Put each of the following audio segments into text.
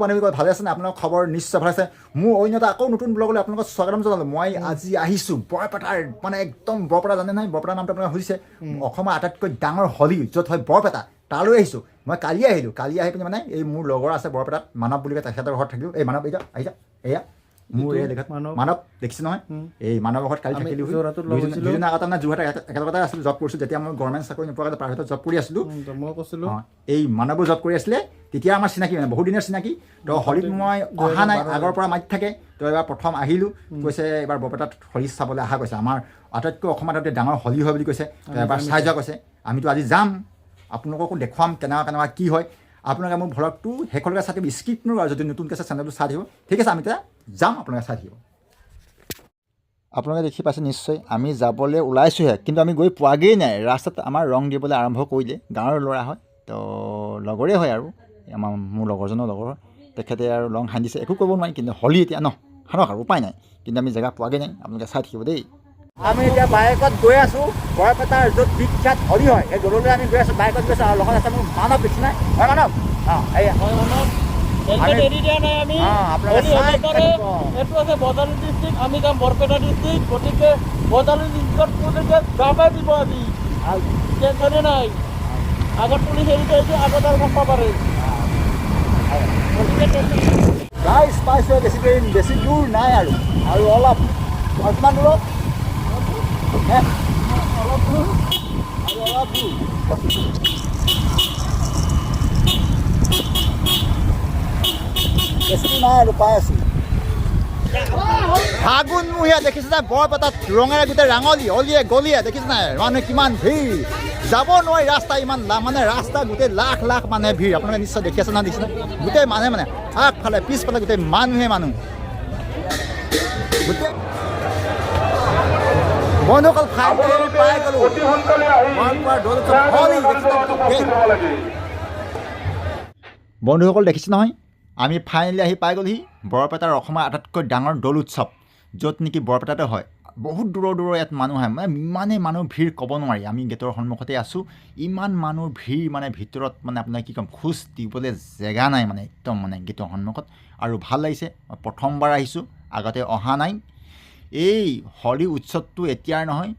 বন্ধু বান্ধৱী ভালে আছে আপোনালোকৰ খবৰ নিশ্চয় ভাল আছে মোৰ অন্য এটা আকৌ নতুন ব্লগলৈ আপোনালোকক স্বাগতম জনালোঁ মই আজি আহিছোঁ বৰপেটাৰ মানে একদম বৰপেটা জানে নহয় বৰপেটাৰ নামটো আপোনালোকে সুধিছে অসমৰ আটাইতকৈ ডাঙৰ হলি য'ত হয় বৰপেটা তালৈ আহিছোঁ মই কালি আহিলোঁ কালি আহি পিনি মানে এই মোৰ লগৰ আছে বৰপেটাত মানৱ বুলি কয় তেখেতৰ ঘৰত থাকিলোঁ এই মানৱ এতিয়া আহিছা এয়া মোৰ এই দেখাত মানৱ দেখিছে নহয় এই মানৱৰ ঘৰত কালি থাকিলোঁ দুদিন আগতে মানে যোৰহাট একেলগতে আছিলোঁ জব কৰিছোঁ যেতিয়া মই গভৰ্ণমেণ্ট চাকৰি নোপোৱাকৈ প্ৰাইভেটত জব কৰি আছিলোঁ মই কৈছিলোঁ এই মানৱো জব কৰি আছিলে তেতিয়া আমাৰ চিনাকি মানে বহুত দিনৰ চিনাকি তো হলিত মই অহা নাই আগৰ পৰা মাতি থাকে তো এবাৰ প্ৰথম আহিলোঁ কৈছে এবাৰ বৰপেটাত হলি চাবলৈ অহা কৈছে আমাৰ আটাইতকৈ অসমত আটাইতকৈ ডাঙৰ হলি হয় বুলি কৈছে এবাৰ চাই যোৱা কৈছে আমিতো আজি যাম আপোনালোককো দেখুৱাম কেনেকুৱা কি হয় আপোনালোকে মোৰ ভ্লগটো শেষলৈকে চাই থাকিব স্কিপ নকৰিব আৰু যদি নতুনকৈ চেনেলটো চাই থাকিব ঠিক আছে আমি এতিয়া যাম আপোনালোকে চাই থাকিব আপোনালোকে দেখি পাইছে নিশ্চয় আমি যাবলৈ ওলাইছোঁহে কিন্তু আমি গৈ পোৱাগৈই নাই ৰাস্তাত আমাৰ ৰং দিবলৈ আৰম্ভ কৰিলে গাঁৱৰ ল'ৰা হয় তো লগৰে হয় আৰু আমাৰ মোৰ লগৰজনৰ লগৰ তেখেতে আৰু ৰং সানিছে একো ক'ব নোৱাৰি কিন্তু হলি এতিয়া সানক আৰু উপায় নাই কিন্তু আমি জেগা পোৱাগৈ নাই আপোনালোকে চাই থাকিব দেই আমি এতিয়া বাইকত গৈ আছোঁ বৰপেটাৰ য'ত বিখ্যাত হলি হয় এই দললৈ আমি গৈ আছোঁ বাইকত গৈছোঁ আৰু লগত আছে মোৰ মানৱ দেখি নাই হয় মানৱ এইয়া এইটো আছে বজালী ডিষ্ট্ৰিক্ট আমি যাম বৰপেটা ডিষ্ট্ৰিক্ট গতিকে বজালী ডিষ্ট্ৰিক্টত যাবই দিব আজি টেনশ্যনে নাই আগত পুলিচ এৰি থৈছোঁ আগত আৰু গম পাৰে ৰাইজ পাইছোঁ বেছি দূৰ নাই আৰু অলপ কিমান দূৰত অলপ দূৰ বেছি নাই আৰু পাই আছোঁ ফাগুনমহীয়া দেখিছে নাই বৰপেটাত ৰঙেৰে গোটেই ৰাঙলী অলিয়ে গলিয়ে দেখিছে নাই মানুহে কিমান ভিৰ যাব নোৱাৰি ৰাস্তা ইমান মানে ৰাস্তা গোটেই লাখ লাখ মানুহে ভিৰ আপোনালোকে নিশ্চয় দেখি আছে নহয় দেখিছে গোটেই মানুহে মানে আগফালে পিছফালে গোটেই মানুহ গোটেই বন্ধুসকল পাই গ'লোঁ বন্ধুসকল দেখিছে নহয় আমি ফাইনেলি আহি পাই গ'লোহি বৰপেটাৰ অসমৰ আটাইতকৈ ডাঙৰ দৌল উৎসৱ য'ত নেকি বৰপেটাতে হয় বহুত দূৰৰ ইয়াত মানুহ আহে মানে ইমানেই মানুহ ভিৰ ক'ব নোৱাৰি আমি গেটৰ সন্মুখতে আছোঁ ইমান মানুহ ভিৰ মানে ভিতৰত মানে আপোনাৰ কি ক'ম খোজ দিবলৈ জেগা নাই মানে একদম মানে গেটৰ সন্মুখত আৰু ভাল লাগিছে প্ৰথমবাৰ আহিছোঁ আগতে অহা নাই এই হলি উৎসৱটো এতিয়াৰ নহয়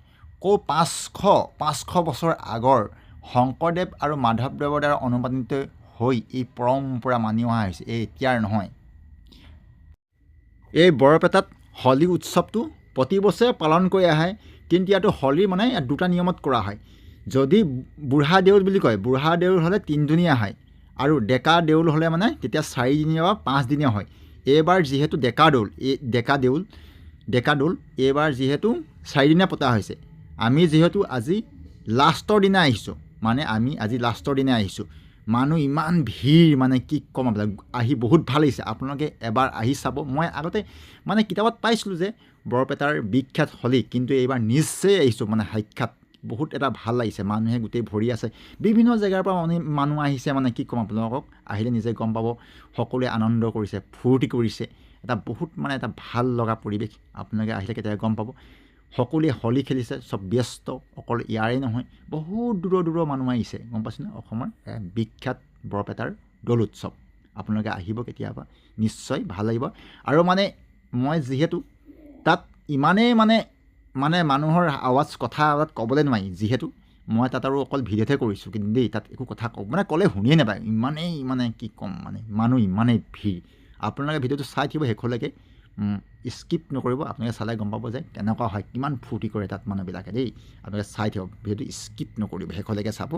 ক' 500 বছৰ আগৰ শংকৰদেৱ আৰু মাধৱদেৱৰ দ্বাৰা অনুপ্ৰাণিত হৈ এই পৰম্পৰা মানি অহা হৈছে এই এতিয়াৰ নহয় এই বৰপেটাত হলি উৎসৱটো প্ৰতি বছৰে পালন কৰি আহে কিন্তু ইয়াতো হলিৰ মানে ইয়াত দুটা নিয়মত কৰা হয় যদি বুঢ়া দেউল বুলি কয় বুঢ়া দেউল হ'লে 3 দিনীয়া হয় আৰু ডেকা দেউল হ'লে মানে তেতিয়া 4 দিনীয়া বা 5 দিনীয়া হয় এইবাৰ যিহেতু ডেকা দৌল এইবাৰ যিহেতু 4 দিনীয়া পতা হৈছে আমি যিহেতু আজি লাষ্টৰ দিনা আহিছোঁ মানুহ ইমান ভিৰ মানে কি ক'ম আপোনাক আহি বহুত ভাল লাগিছে আপোনালোকে এবাৰ আহি চাব মই আগতে মানে কিতাপত পাইছিলোঁ যে বৰপেটাৰ বিখ্যাত হলি কিন্তু এইবাৰ নিশ্চয় আহিছোঁ মানে সাক্ষাৎ বহুত এটা ভাল লাগিছে মানুহে গোটেই ভৰি আছে বিভিন্ন জেগাৰ পৰা মানুহ আহিছে মানে কি ক'ম আপোনালোকক আহিলে নিজে গম পাব সকলোৱে আনন্দ কৰিছে ফূৰ্তি কৰিছে এটা বহুত মানে এটা ভাল লগা পৰিৱেশ আপোনালোকে আহিলে কেতিয়া গম পাব সকলোৱে হলি খেলিছে চব ব্যস্ত অকল ইয়াৰে নহয় বহুত দূৰৰ মানুহ আহিছে গম পাইছেনে অসমৰ বিখ্যাত বৰপেটাৰ দৌল উৎসৱ আপোনালোকে আহিব কেতিয়াবা নিশ্চয় ভাল লাগিব আৰু মানে মই যিহেতু তাত ইমানেই মানে মানুহৰ আৱাজ কথা ক'বলৈ নোৱাৰি যিহেতু মই তাত আৰু অকল ভিডিঅ'তে কৰিছোঁ কিন্তু দেই তাত একো কথা মানে ক'লে শুনিয়ে নাপায় ইমানেই মানে কি ক'ম মানে মানুহ ইমানেই ভিৰ আপোনালোকে ভিডিঅ'টো চাই থাকিব শেষলৈকে স্কিপ নকৰিব আপোনালোকে চালে গম পাব যে কেনেকুৱা হয় কিমান ফূৰ্তি কৰে তাত মানুহবিলাকে দেই আপোনালোকে চাই থাকিব ভিডিঅ'টো স্কিপ নকৰিব শেষলৈকে চাব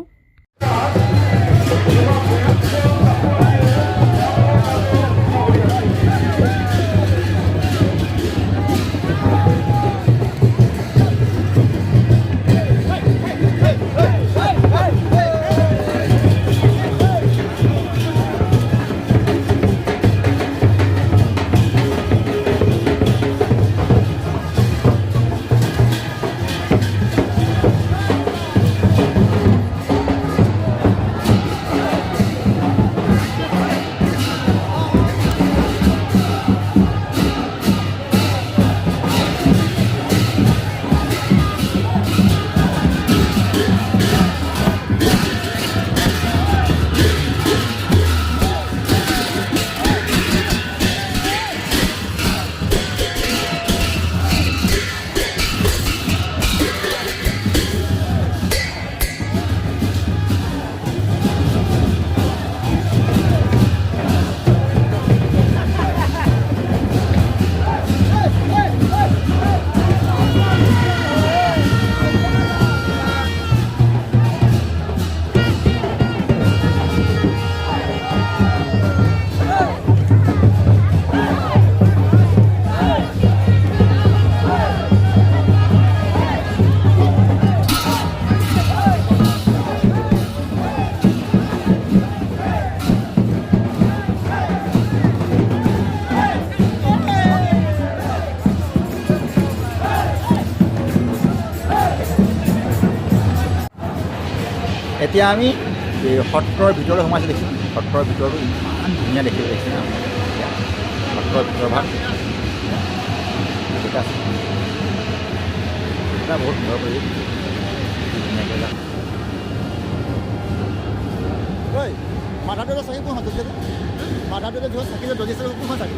এতিয়া আমি এই সত্ৰৰ ভিতৰলৈ সোমাইছোঁ দেখিছোঁ সত্ৰৰ ভিতৰতো ইমান ধুনীয়া দেখিব দেখিছে না সত্ৰৰ ভিতৰ ভাগ ঠিক আছে এটা বহুত সুন্দৰ কৰি ধুনীয়াকৈ যাম ঐ মাথাটোতে চাকি কোন হৈছে মাথাটোতে ধৰ চাকি জ্বলিছে কোন হয় চাকি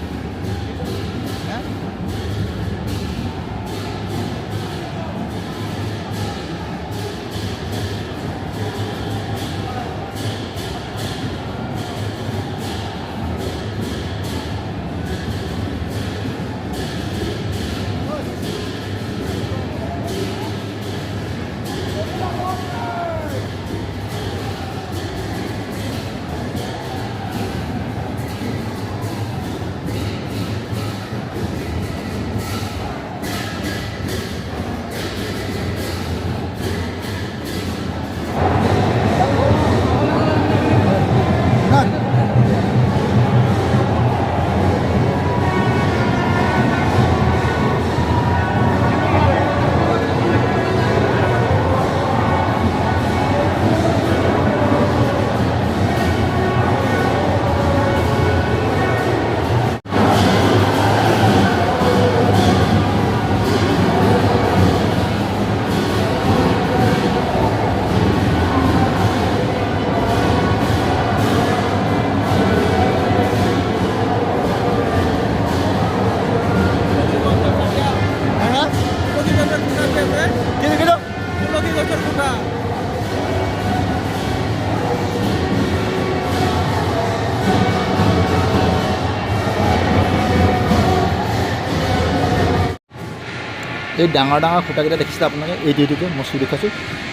এই ডাঙৰ ডাঙৰ খুঁটাকেইটা দেখিছে আপোনালোকে এইটোকে মই চুই দেখাইছোঁ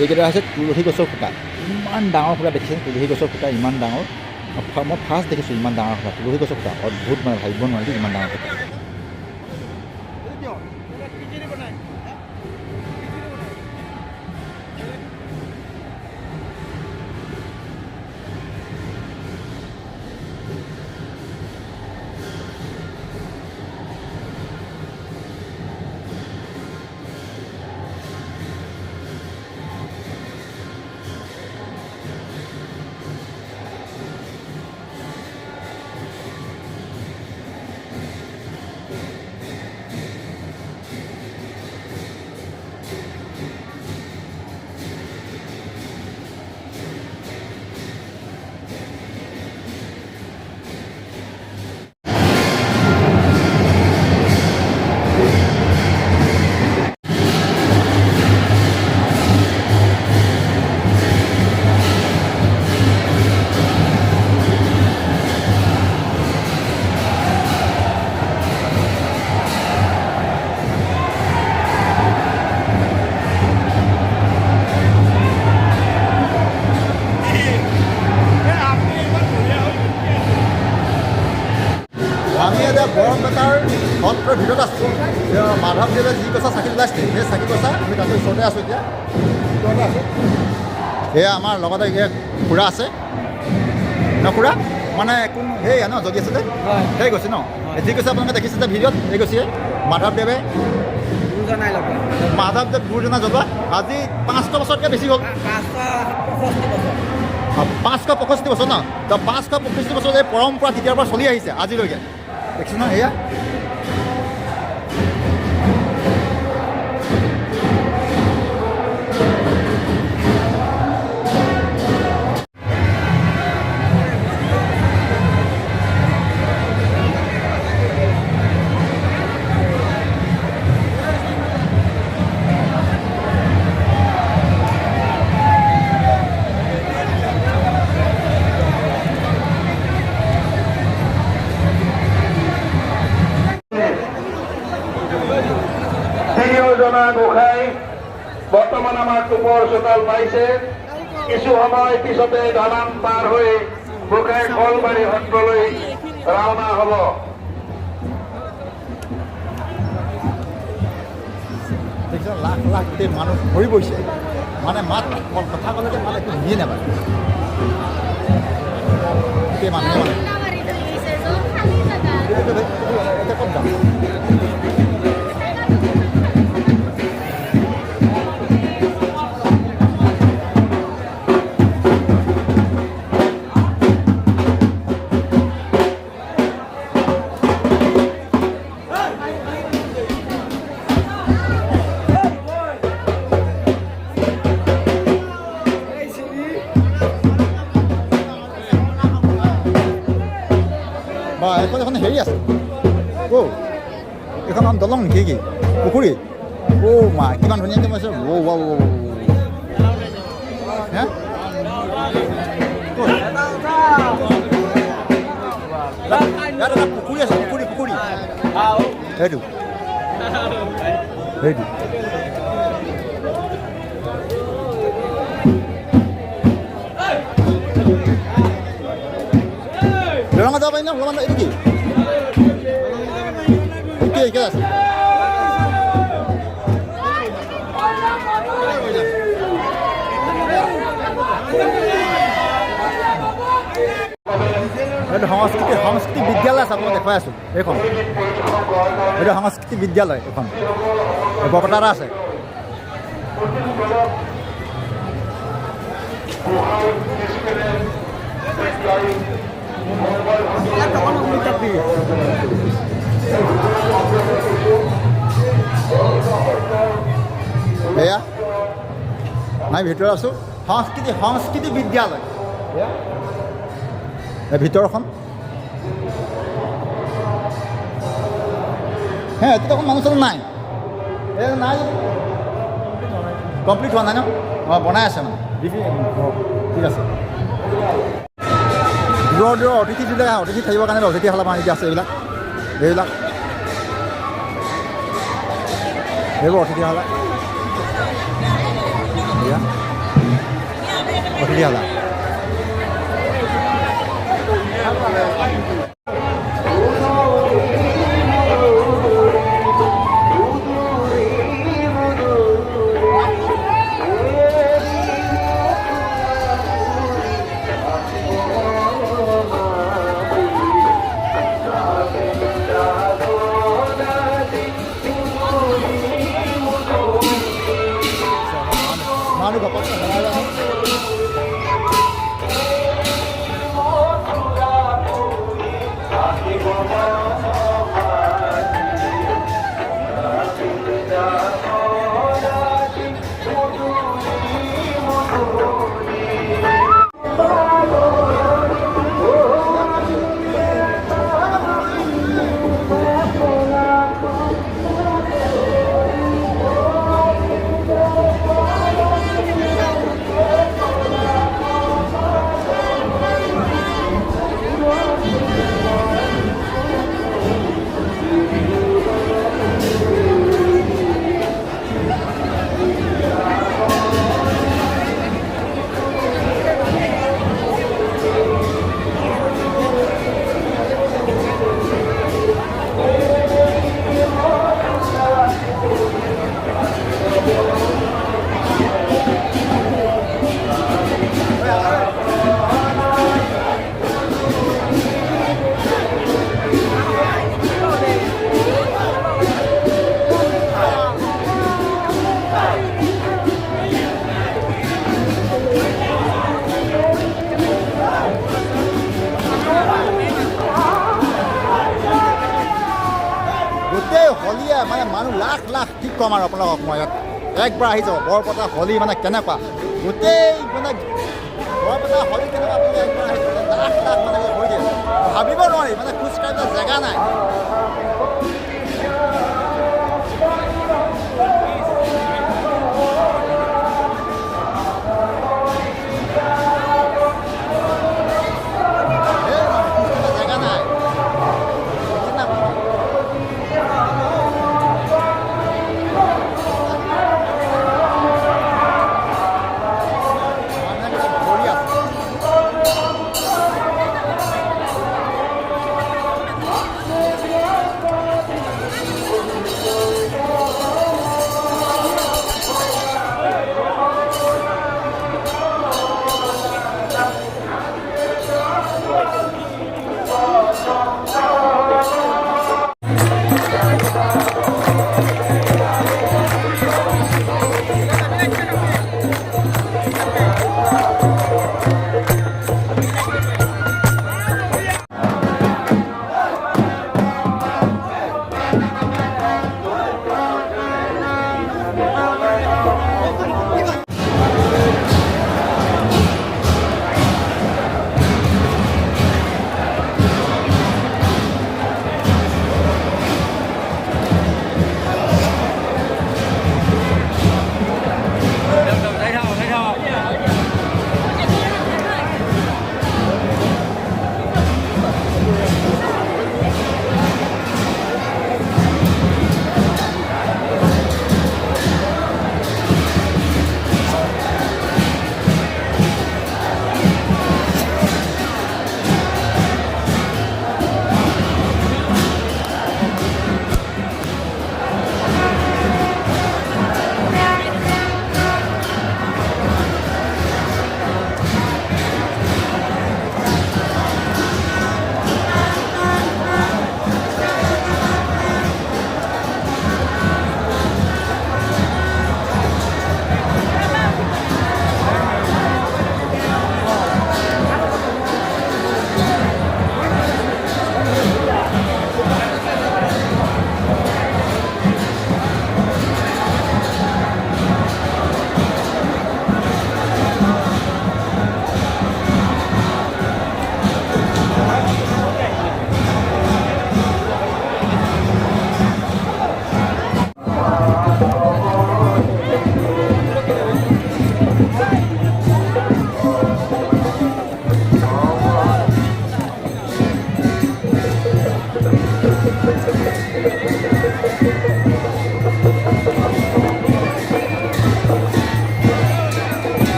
এইকেইটা হৈছে তুলসী গছৰ খুঁটা ইমান ডাঙৰ খুঁটা দেখিছে তুলসী গছৰ খুঁটা ইমান ডাঙৰ মই ফাৰ্ষ্ট দেখিছোঁ ইমান ডাঙৰ খুঁটা তুলসী গছৰ খুঁটা অদ্ভুত মানে ভাবিব নোৱাৰিছোঁ ইমান ডাঙৰ খুঁটা বৰপেটাৰ সত্ৰৰ ভিতৰত আছোঁ মাধৱদেৱে যি গছা চাকি জ্বলাইছিলে সেই চাকি গছা আমি তাতে ওচৰতে আছোঁ এতিয়া ভিতৰতে আছোঁ সেয়া আমাৰ লগতে খুৰা আছে ন খুৰা মানে কোন সেয়া ন জ্বলি আছে যে সেই গৈছে ন যি কৈছে আপোনালোকে দেখিছে যে ভিডিঅ'ত এই গৈছে মাধৱদেৱে গুৰুজনা জ্বলোৱা আজি 500 বছৰতকৈ বেছি হ'ল 565 বছৰ ন তো 565 বছৰ এই পৰম্পৰা তেতিয়াৰ পৰা চলি আহিছে আজিলৈকে দেখিছোঁ ন এয়া গোসাই বৰ্তমান আমাৰ টুপৰ চোতাল পাইছে কিছু সময় পিছতে ধনান পাৰ হৈ গোসাই কলবাৰী সত্ৰলৈ ৰাওনা হ'ব লাখ লাখ গোটেই মানুহ ভৰি পৰিছে মানে মাত কথা ক'লেকে মাত একো শুনিয়ে নাপায় গোটেই মানুহে মানে এতিয়া ক'ত যাম ফেৰী আছে অ' এইখন নাম দলং নেকি কি পুখুৰী মা কিমান ধুনীয়াকৈ কৈছে হে ইয়াত এটা পুখুৰী আছে পুখুৰী সেইটো দলঙত যাব পাৰি ন অলপমান এইটো কি আছে এইটো সংস্কৃতি বিদ্যালয় আছে আপোনাক দেখুৱাই আছোঁ এইখন এইটো সংস্কৃতি বিদ্যালয় এইখন বৰপেটা এটা আছে এয়া মই ভিতৰত আছোঁ সংস্কৃতি বিদ্যালয় ভিতৰখন হে এতিয়া অকণ মানুহ চানুহ নাই নাই কমপ্লিট হোৱা নাই ন অঁ বনাই আছে মানে ঠিক আছে দূৰৰ অতিথি থাকিবৰ কাৰণে অতিথিশালা মানে আছে এইবিলাক এইবোৰ অতিথিশালা অতিথিশালা হলিয়ে মানে মানুহ লাখ কি ক'ম আৰু আপোনালোকক মই ইয়াত একবাৰ আহি যাব বৰপেটা হলি মানে কেনেকুৱা গোটেই মানে বৰপেটা হলি কেনেকুৱা আপোনালোকে একবাৰ আহি যাব লাখ মানে হৈ দিয়ে ভাবিব নোৱাৰি মানে খোজকাঢ়িবলৈ জেগা নাই